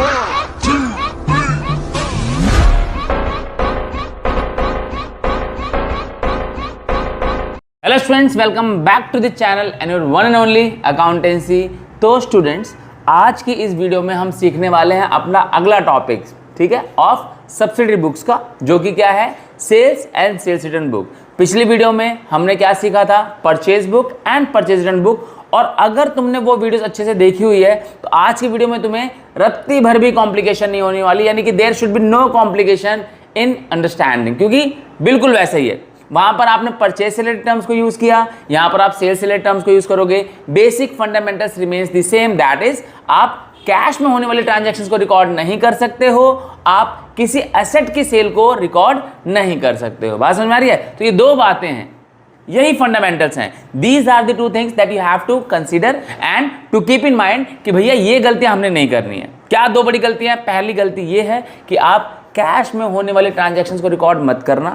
Hello students, welcome back to the channel and your one and only accountancy. तो students, आज की इस video में हम सीखने वाले हैं अपना अगला टॉपिक, ठीक है, ऑफ सब्सिडरी बुक्स का, जो कि क्या है, sales and sales return book. पिछली वीडियो में हमने क्या सीखा था, purchase book and purchase return book. और अगर तुमने वो वीडियोस अच्छे से देखी हुई है तो आज की वीडियो में तुम्हें रत्ती भर भी कॉम्प्लिकेशन नहीं होने वाली, यानी कि there should be no complication in understanding, क्योंकि बिल्कुल वैसा ही है। वहां पर आपने परचेज से रिलेटेड टर्म्स को यूज किया, यहां पर आप सेल्स से रिलेटेड टर्म्स को यूज करोगे। Basic fundamentals remains the same, that is आप कैश में होने वाले ट्रांजैक्शंस को रिकॉर्ड नहीं कर सकते हो, आप किसी एसेट की सेल को रिकॉर्ड नहीं कर सकते हो। बात समझ में आ रही है? तो ये दो बातें हैं, यही फंडामेंटल्स हैं। These are the two things that you have to consider and to keep in mind कि भैया ये गलतियां हमने नहीं करनी है। क्या दो बड़ी गलतियां? पहली गलती ये है कि आप कैश में होने वाले ट्रांजैक्शंस को रिकॉर्ड मत करना,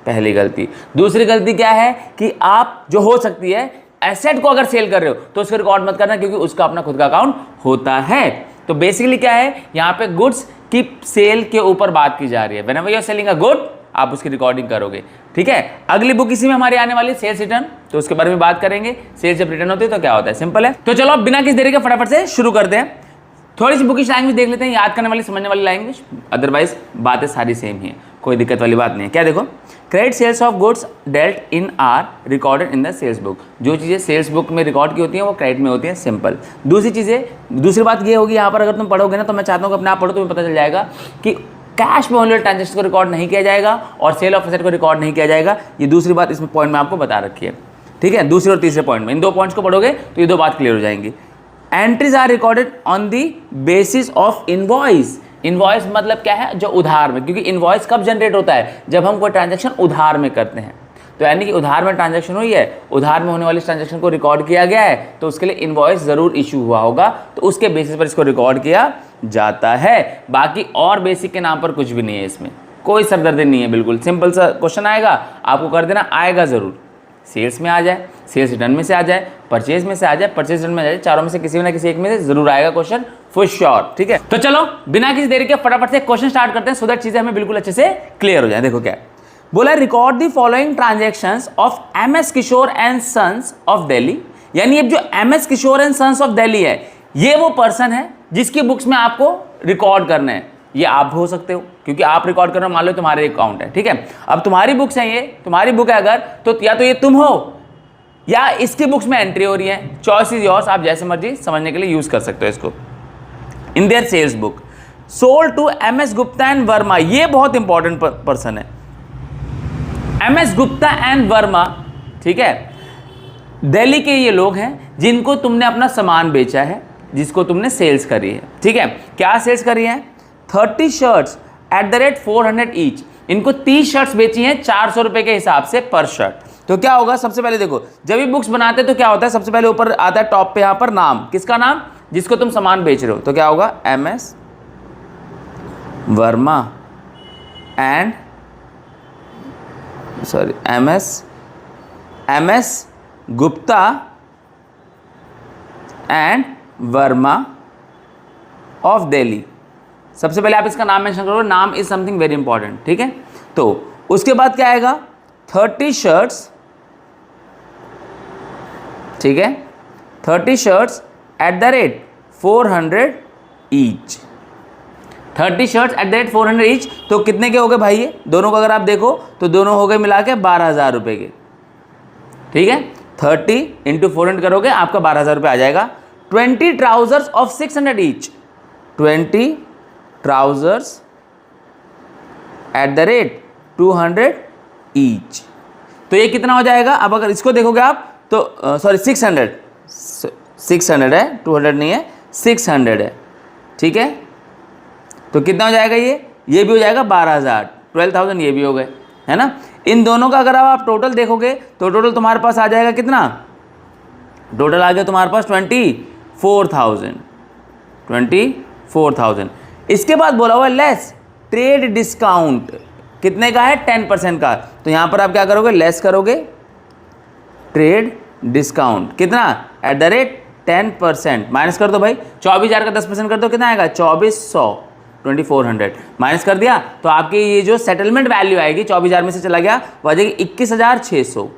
पहली गलती। दूसरी गलती क्या है कि आप, जो हो सकती है, एसेट को अगर सेल कर रहे हो तो उसको रिकॉर्ड मत करना, क्योंकि उसका अपना खुद का अकाउंट होता है। तो बेसिकली क्या है, यहां पे गुड्स की सेल के ऊपर बात की जा रही है। Whenever you are selling a good, आप उसकी रिकॉर्डिंग करोगे, ठीक है। अगली बुक इसी में हमारी आने वाली है, सेल्स रिटर्न, तो उसके बारे में बात करेंगे। सेल्स जब रिटर्न होती है तो क्या होता है, सिंपल है। तो चलो अब बिना किसी देरी के फटाफट से शुरू करते हैं। थोड़ी सी बुकिश लैंग्वेज देख लेते हैं, याद करने वाली, समझने वाली लैंग्वेज, अदरवाइज बातें सारी सेम ही है, कोई दिक्कत वाली बात नहीं है। क्या देखो, credit sales of goods dealt in are recorded in the sales book. जो चीज़ें सेल्स बुक में रिकॉर्ड की होती हैं वो क्रेडिट में होती हैं, सिंपल। दूसरी बात ये होगी, यहाँ पर अगर तुम पढ़ोगे ना, तो मैं चाहता हूँ कि अपने आप पढ़ो, तुम्हें पता चल जाएगा कि कैश में होने वाले ट्रांजेक्शन को रिकॉर्ड नहीं किया जाएगा और सेल ऑफ एसेट को रिकॉर्ड नहीं किया जाएगा। ये दूसरी बात इसमें पॉइंट में आपको बता रखी है, ठीक है। दूसरे और तीसरे पॉइंट में इन दो पॉइंट्स को पढ़ोगे तो ये दो बात क्लियर हो जाएंगी। Entries are recorded on the basis of invoice. Invoice मतलब क्या है, जो उधार में, क्योंकि इनवॉइस कब जनरेट होता है, जब हम कोई ट्रांजैक्शन उधार में करते हैं। तो यानी कि उधार में ट्रांजैक्शन हुई है, उधार में होने वाली ट्रांजैक्शन को रिकॉर्ड किया गया है, तो उसके लिए इनवॉइस जरूर इशू हुआ होगा, तो उसके बेसिस पर इसको रिकॉर्ड किया जाता है। बाकी और बेसिक के नाम पर कुछ भी नहीं है, इसमें कोई सरदर्दी नहीं है, बिल्कुल सिंपल सा क्वेश्चन आएगा, आपको कर देना, आएगा जरूर। सेल्स में आ जाए, सेल्स रिटर्न में से आ जाए, परचेज में से आ जाए, परचेज रिटर्न में आ जाए, चारों में से किसी ना किसी एक में से जरूर आएगा क्वेश्चन, फॉर श्योर, ठीक है। तो चलो बिना किसी देरी के फटाफट से क्वेश्चन स्टार्ट करते हैं, सो दैट चीजें हमें बिल्कुल अच्छे से क्लियर हो जाए। देखो क्या बोला, record the following transactions of MS Kishore and sons of Delhi. यानी अब जो MS Kishore and sons of Delhi है, ये वो पर्सन है जिसकी बुक्स में आपको रिकॉर्ड करना है। ये आप हो सकते हो, क्योंकि आप रिकॉर्ड करना, मान लो तुम्हारे अकाउंट है, ठीक है। अब तुम्हारी बुक्स है, ये तुम्हारी बुक है अगर, तो या तो ये तुम हो या इसकी बुक्स में एंट्री हो रही है, चॉइस इज योर्स, आप जैसे मर्जी समझने के लिए यूज कर सकते हो इसको। In their sales book sold to MS Gupta and Verma, ये बहुत इंपॉर्टेंट पर्सन है, एमएस गुप्ता एंड वर्मा, ठीक है। दिल्ली के ये लोग हैं जिनको तुमने अपना सामान बेचा है, जिसको तुमने सेल्स करी है, ठीक है। क्या सेल्स करी है, 30 shirts eight the rate 400 each. इनको 30 शर्ट्स बेची हैं 400 रुपए के हिसाब से पर शर्ट। तो क्या होगा, सबसे पहले देखो, जब ये बुक्स बनाते हैं तो क्या होता है, सबसे पहले ऊपर आता है टॉप पे, यहां पर नाम, किसका नाम, जिसको तुम सामान बेच रहे हो, तो क्या होगा, MS Verma and MS Gupta and Verma of Delhi. सबसे पहले आप इसका नाम मेंशन करोगे, नाम इज समथिंग वेरी इंपॉर्टेंट, ठीक है। तो उसके बाद क्या आएगा, 30 शर्ट्स, ठीक है, 30 shirts eight the rate 400 each. 30 shirts eight the rate 400 each, तो कितने के हो गए भाई, ये दोनों को अगर आप देखो तो दोनों हो गए मिला के 12,000 रुपए के, ठीक है। 30 इंटू 400 करोगे, आपका 12,000 रुपये आ जाएगा। 20 trousers of 600 each, 20 trousers eight the rate 200 each, तो ये कितना हो जाएगा। अब अगर इसको देखोगे आप तो सॉरी 600 है, 200 नहीं है, 600 है, ठीक है। तो कितना हो जाएगा, ये भी हो जाएगा 12,000, 12,000 ये भी हो गए, है ना। इन दोनों का अगर आप टोटल देखोगे तो टोटल तुम्हारे पास आ जाएगा कितना, टोटल आ गया तुम्हारे पास 24,000। इसके बाद बोला हुआ लेस ट्रेड डिस्काउंट, कितने का है, 10% का। तो यहां पर आप क्या करोगे, लेस करोगे ट्रेड डिस्काउंट, कितना, एट द रेट 10% माइनस कर दो भाई, 24,000 का 10% कर दो, कितना आएगा 2400, 2400 माइनस कर दिया तो आपकी ये जो सेटलमेंट वैल्यू आएगी 24,000 में से चला गया वो आ जाएगी 21,600,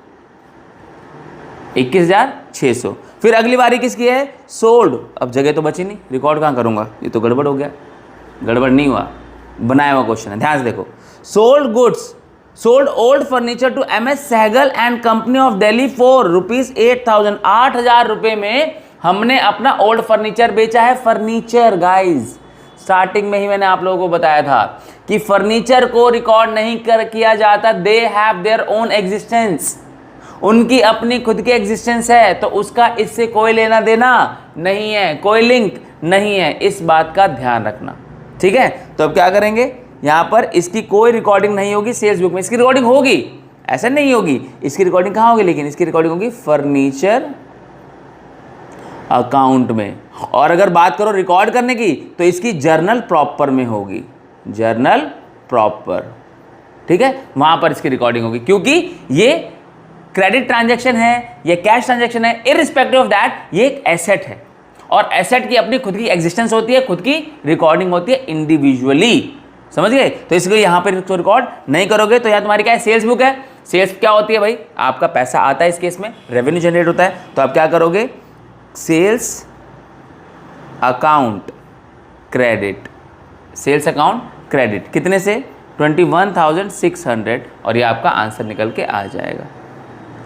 21,600। फिर अगली बारी किसकी है, सोल्ड। अब जगह तो बची नहीं, रिकॉर्ड कहाँ करूँगा, ये तो गड़बड़ हो गया, गड़बड़ नहीं हुआ, बनाया हुआ क्वेश्चन है, ध्यान से देखो। Sold goods, sold old furniture to MS Sehgal and company of Delhi for ₹8,000, 8,000 रुपये में हमने अपना ओल्ड फर्नीचर बेचा है। फर्नीचर गाइज, स्टार्टिंग में ही मैंने आप लोगों को बताया था कि फर्नीचर को रिकॉर्ड नहीं किया जाता, they have their own existence, उनकी अपनी खुद की एग्जिस्टेंस है, तो उसका इससे कोई लेना देना नहीं है, कोई लिंक नहीं है, इस बात का ध्यान रखना, ठीक है। तो अब क्या करेंगे, यहां पर इसकी कोई रिकॉर्डिंग नहीं होगी सेल्स बुक में, इसकी रिकॉर्डिंग होगी, ऐसा नहीं होगी, इसकी रिकॉर्डिंग कहां होगी, लेकिन इसकी रिकॉर्डिंग होगी फर्नीचर अकाउंट में। और अगर बात करो रिकॉर्ड करने की तो इसकी जर्नल प्रॉपर में होगी, जर्नल प्रॉपर, ठीक है, वहां पर इसकी रिकॉर्डिंग होगी, क्योंकि ये क्रेडिट ट्रांजैक्शन है, ये कैश ट्रांजैक्शन है, इररिस्पेक्टिव ऑफ दैट ये एक एसेट है, और एसेट की अपनी खुद की एग्जिस्टेंस होती है, खुद की रिकॉर्डिंग होती है इंडिविजुअली, समझ गए। तो इसलिए यहां पर इसको रिकॉर्ड नहीं करोगे तो यहां तुम्हारी क्या है, सेल्स बुक है। सेल्स क्या होती है भाई, आपका पैसा आता है, इस केस में रेवेन्यू जनरेट होता है, तो आप क्या करोगे, sales account credit, sales account credit कितने से 21,600, और ये आपका आंसर निकल के आ जाएगा।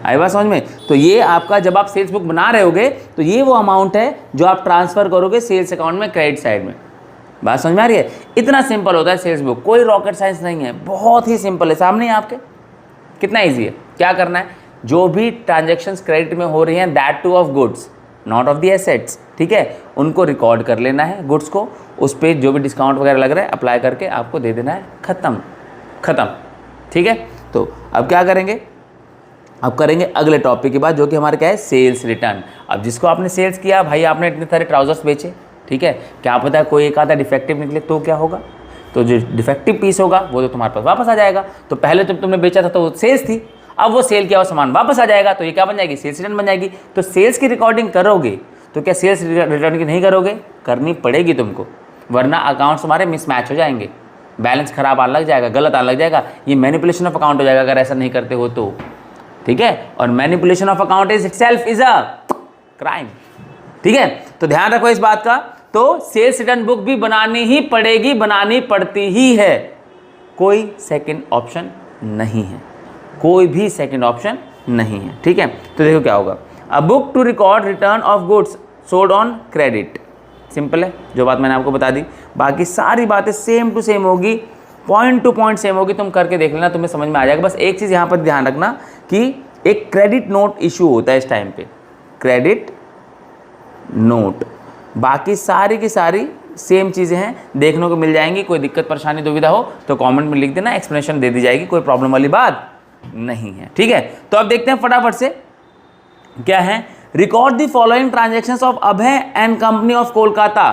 आई बात समझ में। तो ये आपका जब आप सेल्स बुक बना रहे होगे तो ये वो अमाउंट है जो आप ट्रांसफर करोगे सेल्स अकाउंट में, क्रेडिट साइड में। बात समझ में आ रही है, इतना सिंपल होता है सेल्स बुक, कोई रॉकेट साइंस नहीं है, बहुत ही सिंपल है, सामने ही आपके, कितना ईजी है। क्या करना है, जो भी ट्रांजेक्शन्स क्रेडिट में हो रही हैं, that two of goods not of the assets, ठीक है, उनको रिकॉर्ड कर लेना है, गुड्स को, उस पर जो भी डिस्काउंट वगैरह लग रहा है अप्लाई करके आपको दे देना है, खत्म, ठीक है। तो अब क्या करेंगे, अब करेंगे अगले टॉपिक की बात, जो कि हमारे क्या है, सेल्स रिटर्न। अब जिसको आपने सेल्स किया, भाई आपने इतने सारे ट्राउजर्स बेचे, ठीक है, क्या पता है कोई एक आधा डिफेक्टिव निकले तो क्या होगा, तो जो डिफेक्टिव पीस होगा वो तो तुम्हारे पास वापस आ जाएगा। तो पहले जब तुमने बेचा था तो वो सेल्स थी, अब वो सेल किया हुआ सामान वापस आ जाएगा, तो ये क्या बन जाएगी, सेल्स रिटर्न बन जाएगी। तो सेल्स की रिकॉर्डिंग करोगे तो क्या सेल्स रिटर्न की नहीं करोगे, करनी पड़ेगी तुमको, वरना अकाउंट्स तुम्हारे मिसमैच हो जाएंगे, बैलेंस खराब आने लग जाएगा, गलत आने लग जाएगा, ये मैनिपुलेशन ऑफ अकाउंट हो जाएगा अगर ऐसा नहीं करते हो तो, ठीक है। और manipulation of account is itself is a crime, ठीक है। तो ध्यान रखो इस बात का। तो सेल्स रिटर्न बुक भी बनानी ही पड़ेगी, बनानी पड़ती ही है, कोई सेकंड ऑप्शन नहीं है, कोई भी सेकंड ऑप्शन नहीं है, ठीक है। तो देखो क्या होगा, a book to record return of goods sold on credit, simple है, जो बात मैंने आपको बता दी, बाकी सारी बातें सेम टू सेम होगी, पॉइंट टू पॉइंट सेम होगी, तुम करके देख लेना, तुम्हें समझ में आ जाएगा। बस एक चीज़ यहाँ पर ध्यान रखना कि एक क्रेडिट नोट इशू होता है इस टाइम पे, क्रेडिट नोट, बाकी सारी की सारी सेम चीज़ें हैं, देखने को मिल जाएंगी। कोई दिक्कत परेशानी दुविधा हो तो कमेंट में लिख देना, एक्सप्लेनेशन दे दी जाएगी, कोई प्रॉब्लम वाली बात नहीं है, ठीक है। तो अब देखते हैं फटाफट से क्या है, record the following transactions of Abhay and company of Kolkata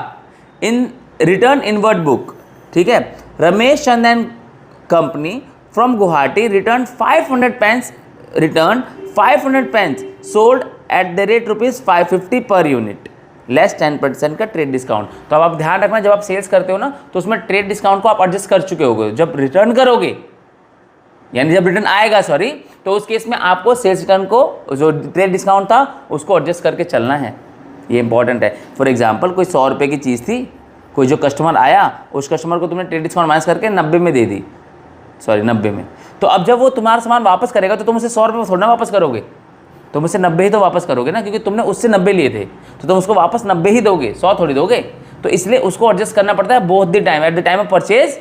in return inward book, ठीक है। Ramesh Chand and company from Guwahati return 500 pens, return 500 pens sold at the rate ₹550 per unit, less 10% का ट्रेड डिस्काउंट। तो अब आप ध्यान रखना, जब आप सेल्स करते हो ना तो उसमें ट्रेड डिस्काउंट को आप एडजस्ट कर चुके होगे, जब रिटर्न करोगे यानी जब रिटर्न आएगा सॉरी, तो उस केस में आपको सेल्स रिटर्न को जो ट्रेड डिस्काउंट था उसको एडजस्ट करके चलना है, ये इंपॉर्टेंट है। फॉर एग्जांपल कोई 100 रुपये की चीज़ थी, कोई जो कस्टमर आया उस कस्टमर को तुमने ट्रेड डिस्काउंट माइनस करके 90 में दे दी, सॉरी 90 में, तो अब जब वो तुम्हारा सामान वापस करेगा तो तुम उसे 100 रुपये थोड़ा वापस करोगे, तुम उससे 90 ही तो वापस करोगे ना, क्योंकि तुमने उससे 90 लिए थे तो तुम उसको वापस 90 ही दोगे, 100 थोड़ी दोगे। तो इसलिए उसको एडजस्ट करना पड़ता है both the time, at the time of purchase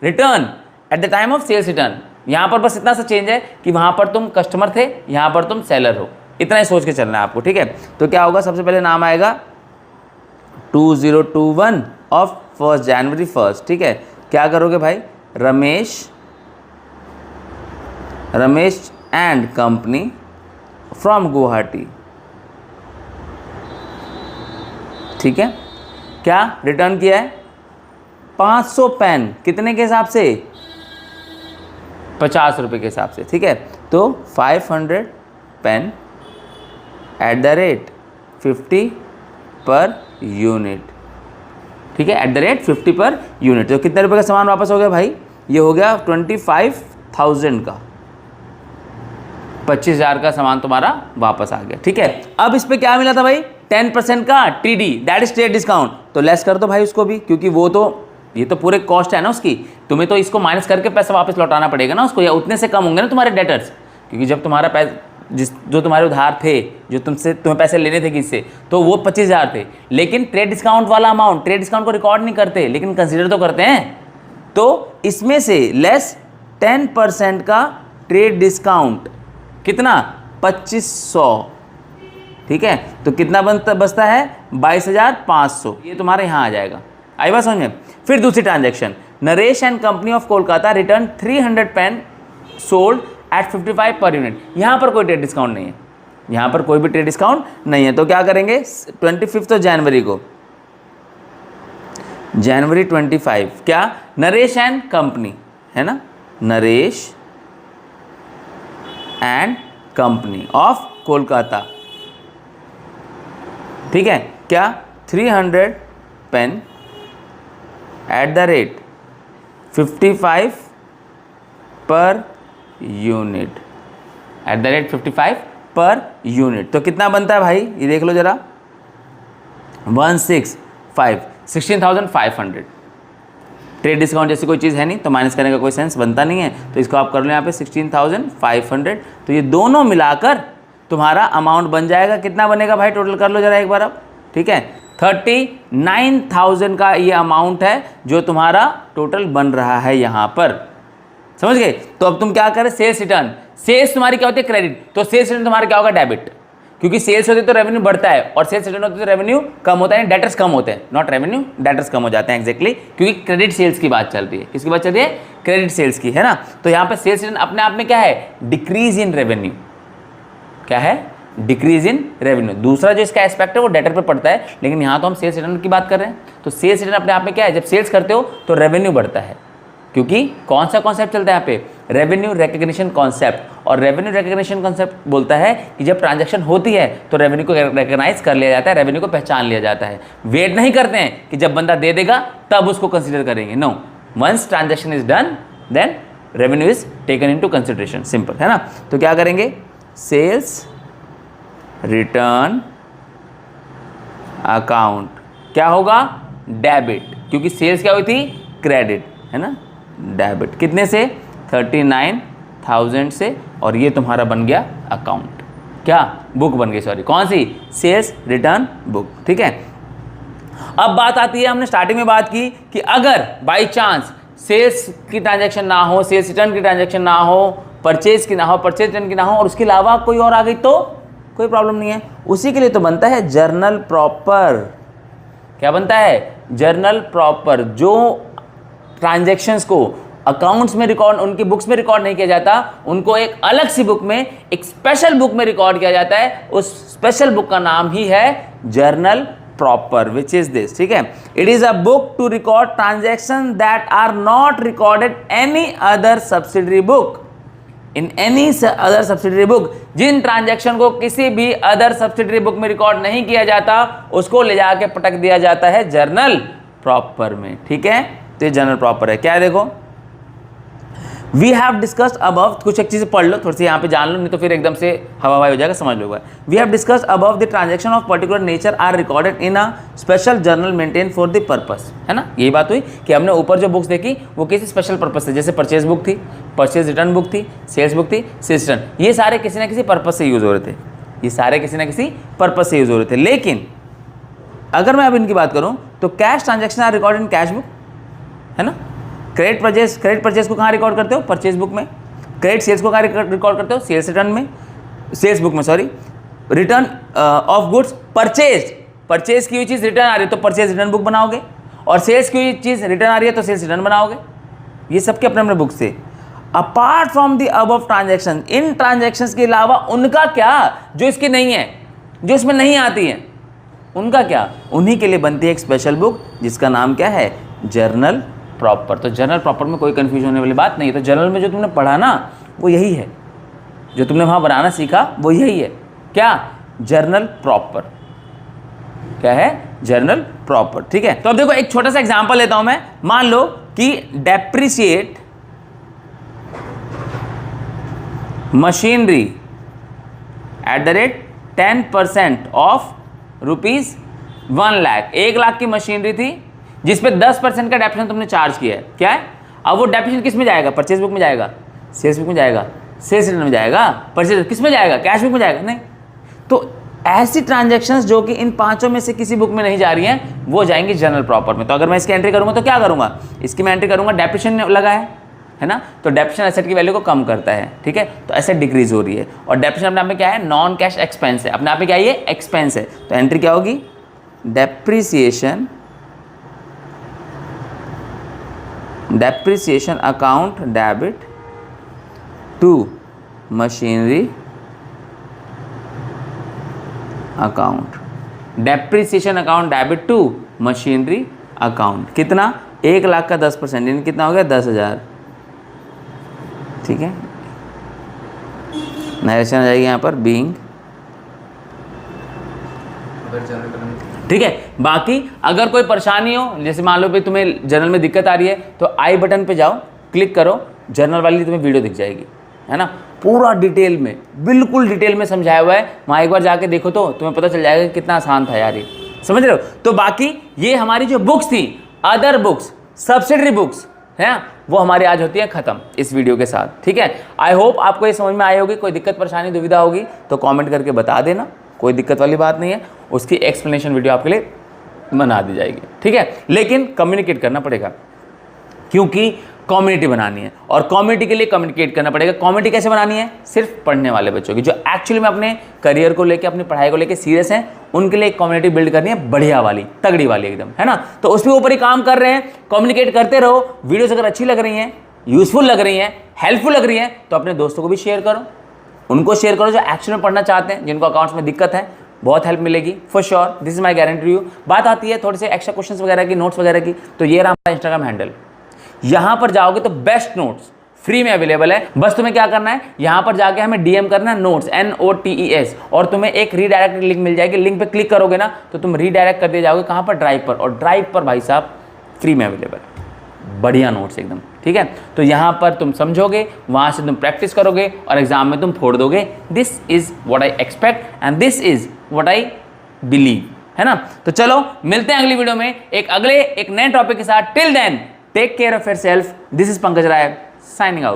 return, at the time of sales return. यहाँ पर बस इतना सा चेंज है कि वहाँ पर तुम कस्टमर थे, यहाँ पर तुम सेलर हो, इतना ही सोच के चलना है आपको, ठीक है। तो क्या होगा, सबसे पहले नाम आएगा 2021 ऑफ 1 जनवरी 1, ठीक है। क्या करोगे भाई, Ramesh and company from Guwahati, ठीक है। क्या रिटर्न किया है, 500 पेन, कितने के हिसाब से, 50 रुपये के हिसाब से, ठीक है। तो 500 pen eight the rate 50 per unit, ठीक है, @50 पर यूनिट। तो कितने रुपए का सामान वापस हो गया भाई? ये हो गया 25,000 का, 25,000 का सामान तुम्हारा वापस आ गया, ठीक है। अब इस पे क्या मिला था भाई? 10% का TD, that is trade discount. तो लेस कर दो भाई उसको भी, क्योंकि वो तो, ये तो पूरे कॉस्ट है ना उसकी, तुम्हें तो इसको माइनस करके पैसा वापस लौटाना पड़ेगा ना उसको, या उतने से कम होंगे ना तुम्हारे डेटर्स, क्योंकि जब तुम्हारा जो तुम्हारे उधार थे, जो तुम्हें पैसे लेने थे किससे, तो वो 25,000 थे। लेकिन ट्रेड डिस्काउंट वाला अमाउंट, ट्रेड डिस्काउंट को रिकॉर्ड नहीं करते, लेकिन कंसीडर तो करते हैं। तो इसमें से लेस 10% का ट्रेड डिस्काउंट, कितना? 2500, ठीक है। तो कितना बचता है? 22,500। ये तुम्हारे यहाँ आ जाएगा। आई बात समझ में? फिर दूसरी transaction, Naresh and company of Kolkata return 300 pen sold at 55 per unit. यहाँ पर कोई ट्रेड डिस्काउंट नहीं है, यहाँ पर कोई भी ट्रेड डिस्काउंट नहीं है। तो क्या करेंगे? 25 जनवरी को, जनवरी 25, क्या? नरेश एंड कंपनी, है ना, Naresh and company of Kolkata, ठीक है, क्या? 300 pen eight the rate 55 per unit, eight the rate 55 per unit. तो कितना बनता है भाई? ये देख लो जरा, 16,500। ट्रेड डिस्काउंट जैसी कोई चीज़ है नहीं, तो माइनस करने का कोई सेंस बनता नहीं है, तो इसको आप कर लो यहाँ पे 16,500। तो ये दोनों मिलाकर तुम्हारा अमाउंट बन जाएगा, कितना बनेगा भाई? टोटल कर लो जरा एक बार अब, ठीक है। 39,000 का ये अमाउंट है जो तुम्हारा टोटल बन रहा है यहाँ पर, समझ गए? तो अब तुम क्या करें? सेल्स रिटर्न, सेल्स तुम्हारी क्या होती है? क्रेडिट। तो सेल्स रिटर्न तुम्हारा क्या होगा? डेबिट, क्योंकि सेल्स होती है तो रेवेन्यू बढ़ता है, और सेल्स रिटर्न होती है तो रेवेन्यू कम होता है, डेटर्स कम होते हैं, नॉट रेवेन्यू, डेटर्स कम हो जाते हैं एग्जैक्टली, क्योंकि क्रेडिट सेल्स की बात चल रही है। किसकी बात चल रही है? क्रेडिट सेल्स की, है ना। तो यहाँ पे सेल्स रिटर्न अपने आप में क्या है? Decrease in revenue. क्या है? Decrease in revenue. दूसरा जो इसका एस्पेक्ट है वो डेटर पे पड़ता है, लेकिन यहाँ तो हम सेल्स रिटर्न की बात कर रहे हैं। तो सेल्स रिटर्न अपने आप में क्या है? जब सेल्स करते हो तो रेवेन्यू बढ़ता है, क्योंकि कौन सा कॉन्सेप्ट चलता है यहाँ पे? Revenue recognition concept. और रेवेन्यू रिकग्निशन कॉन्सेप्ट बोलता है कि जब ट्रांजैक्शन होती है तो रेवेन्यू को रिकग्नाइज कर लिया जाता है, रेवेन्यू को पहचान लिया जाता है। वेट नहीं करते हैं कि जब बंदा दे देगा तब उसको कंसिडर करेंगे, no, once transaction is done then revenue is taken into consideration, simple, है ना। तो क्या करेंगे? सेल्स रिटर्न अकाउंट क्या होगा? डेबिट, क्योंकि सेल्स क्या हुई थी? क्रेडिट, है ना, डेबिट। कितने से? 39,000 से, और ये तुम्हारा बन गया अकाउंट, क्या? बुक बन गई, सॉरी, कौन सी? सेल्स रिटर्न बुक, ठीक है। अब बात आती है, हमने स्टार्टिंग में बात की कि अगर बाई चांस सेल्स की ट्रांजैक्शन ना हो, सेल्स रिटर्न की ट्रांजैक्शन ना हो, परचेज की ना हो, परचेज रिटर्न की ना हो, और उसके अलावा कोई और आ गई तो कोई प्रॉब्लम नहीं है। उसी के लिए तो बनता है जर्नल प्रॉपर। क्या बनता है? Journal proper. जो ट्रांजैक्शंस को अकाउंट्स में रिकॉर्ड, उनकी बुक्स में रिकॉर्ड नहीं किया जाता, उनको एक अलग सी बुक में, एक स्पेशल बुक में रिकॉर्ड किया जाता है। उस स्पेशल बुक का नाम ही है journal proper, which is this, ठीक है। It is a book to record transaction that are not recorded any other subsidiary book, in any other subsidiary book. जिन ट्रांजैक्शन को किसी भी अदर सब्सिडरी बुक में रिकॉर्ड नहीं किया जाता, उसको ले जाके पटक दिया जाता है जर्नल प्रॉपर में, ठीक है। तो ये जर्नल प्रॉपर है। क्या है? देखो, वी हैव डिस्कस्ड अबव, कुछ एक चीज़ें पढ़ लो, थोड़ी सी यहाँ पे जान लो, नहीं तो फिर एकदम से हवा हवाई हो जाएगा, समझ लो। We have discussed above the transaction of particular nature are recorded in a special journal maintain for the purpose, है ना। यही बात हुई कि हमने ऊपर जो बुक्स देखी वो किसी स्पेशल पर्पस से, जैसे परचेज बुक थी, परचेज रिटर्न बुक थी, सेल्स बुक थी, सेल्स रिटर्न, ये सारे किसी ना किसी पर्पस से यूज हो रहे थे, ये सारे किसी ना किसी पर्पस से यूज हो रहे थे। लेकिन अगर मैं अब इनकी बात करूँ तो cash transaction are record in cash book, है ना। क्रेडिट परचेज को कहाँ रिकॉर्ड करते हो? परचेज बुक में। क्रेडिट सेल्स को कहाँ रिकॉर्ड करते हो? सेल्स रिटर्न में, सेल्स बुक में, sorry. Return of goods purchase की हुई चीज़ रिटर्न आ रही है तो परचेज रिटर्न बुक बनाओगे, और सेल्स की हुई चीज़ रिटर्न आ रही है तो सेल्स रिटर्न बनाओगे। ये सबके अपने अपने बुक से। Apart from the above transaction, in transactions के अलावा उनका क्या, जो इसकी नहीं है, जो इसमें नहीं आती है, उनका क्या? उन्हीं के लिए बनती है एक स्पेशल बुक जिसका नाम क्या है? Journal proper. तो जर्नल प्रॉपर में कोई कंफ्यूजन होने वाली बात नहीं है। तो जर्नल में जो तुमने पढ़ा ना वो यही है, जो तुमने वहाँ बनाना सीखा वो यही है। क्या? Journal proper. क्या है, जर्नल प्रॉपर। ठीक है, तो अब देखो एक छोटा सा एग्जांपल लेता हूं मैं। मान लो कि depreciate machinery at the rate 10% of ₹1,00,000। 1,00,000 की मशीनरी थी जिसपे 10% का डेप्रिसिएशन तुमने चार्ज किया है। क्या है, अब वो डेप्रिसिएशन किस में जाएगा, परचेज बुक में जाएगा, सेल्स बुक में जाएगा, सेल्स रिटर्न में जाएगा, परचेज किस में जाएगा, कैश बुक में जाएगा, नहीं। तो ऐसी ट्रांजैक्शंस जो कि इन पांचों में से किसी बुक में नहीं जा रही हैं वो जाएंगी जर्नल प्रॉपर में। तो अगर मैं इसकी एंट्री करूंगा तो क्या करूंगा, इसकी मैं एंट्री करूंगा, डेप्रिसिएशन लगा है ना, तो डेप्रिसिएशन एसेट की वैल्यू को कम करता है। ठीक है, तो एसेट डिक्रीज हो रही है और डेप्रिसिएशन अपने आप में क्या है, नॉन कैश एक्सपेंस है, अपने आप में क्या है, ये एक्सपेंस है। तो एंट्री क्या होगी, depreciation account debit to machinery account, depreciation account debit to machinery account. कितना, 1,00,000 का 10%, यानी कितना हो गया, 10,000। ठीक है, नरेशन आ जाएगी यहाँ पर बीइंग। ठीक है, बाकी अगर कोई परेशानी हो, जैसे मान लो भाई तुम्हें जर्नल में दिक्कत आ रही है, तो आई बटन पे जाओ, क्लिक करो, जर्नल वाली तुम्हें वीडियो दिख जाएगी, है ना, पूरा डिटेल में, बिल्कुल डिटेल में समझाया हुआ है। वहाँ एक बार जाके देखो तो तुम्हें पता चल जाएगा कितना आसान था यार, ये समझ रहे हो। तो बाकी ये हमारी जो बुक्स थी, अदर बुक्स, सब्सिडरी बुक्स है, वो हमारी आज होती है खत्म इस वीडियो के साथ। ठीक है, आई होप आपको ये समझ में आई होगी। कोई दिक्कत परेशानी दुविधा होगी तो कमेंट करके बता देना, कोई दिक्कत वाली बात नहीं है, उसकी एक्सप्लेनेशन वीडियो आपके लिए बना दी जाएगी। ठीक है, लेकिन कम्युनिकेट करना पड़ेगा क्योंकि कम्युनिटी बनानी है और कम्युनिटी के लिए कम्युनिकेट करना पड़ेगा। कम्युनिटी कैसे बनानी है, सिर्फ पढ़ने वाले बच्चों की, जो एक्चुअली में अपने करियर को लेकर, अपनी पढ़ाई को लेकर सीरियस हैं, उनके लिए एक कम्युनिटी बिल्ड करनी है, बढ़िया वाली, तगड़ी वाली एकदम, है ना। तो उसके ऊपर ही काम कर रहे हैं, कम्युनिकेट करते रहो। वीडियोस अगर अच्छी लग रही हैं, यूजफुल लग रही हैं, हेल्पफुल लग रही हैं, तो अपने दोस्तों को भी शेयर करो, उनको शेयर करो जो एक्चुअली में पढ़ना चाहते हैं, जिनको अकाउंट्स में दिक्कत है, बहुत हेल्प मिलेगी for sure, this is my guarantee you. बात आती है थोड़े से एक्स्ट्रा क्वेश्चंस वगैरह की, नोट्स वगैरह की, तो ये रहा हमारा इंस्टाग्राम हैंडल। यहां पर जाओगे तो बेस्ट नोट्स फ्री में अवेलेबल है। बस तुम्हें क्या करना है, यहां पर जाके हमें डीएम करना है, नोट्स NOTES, और तुम्हें एक रीडायरेक्ट लिंक मिल जाएगी। लिंक पे क्लिक करोगे ना तो तुम रीडायरेक्ट कर दिए जाओगे कहां पर, ड्राइव पर, और ड्राइव पर भाई साहब फ्री में अवेलेबल है, बढ़िया नोट्स एकदम। ठीक है, तो यहां पर तुम समझोगे, वहां से तुम प्रैक्टिस करोगे और एग्जाम में तुम फोड़ दोगे। This is what I expect and this is what I believe, है ना। तो चलो मिलते हैं अगली वीडियो में एक नए टॉपिक के साथ। Till then take care of yourself. This is Pankaj Rai signing out.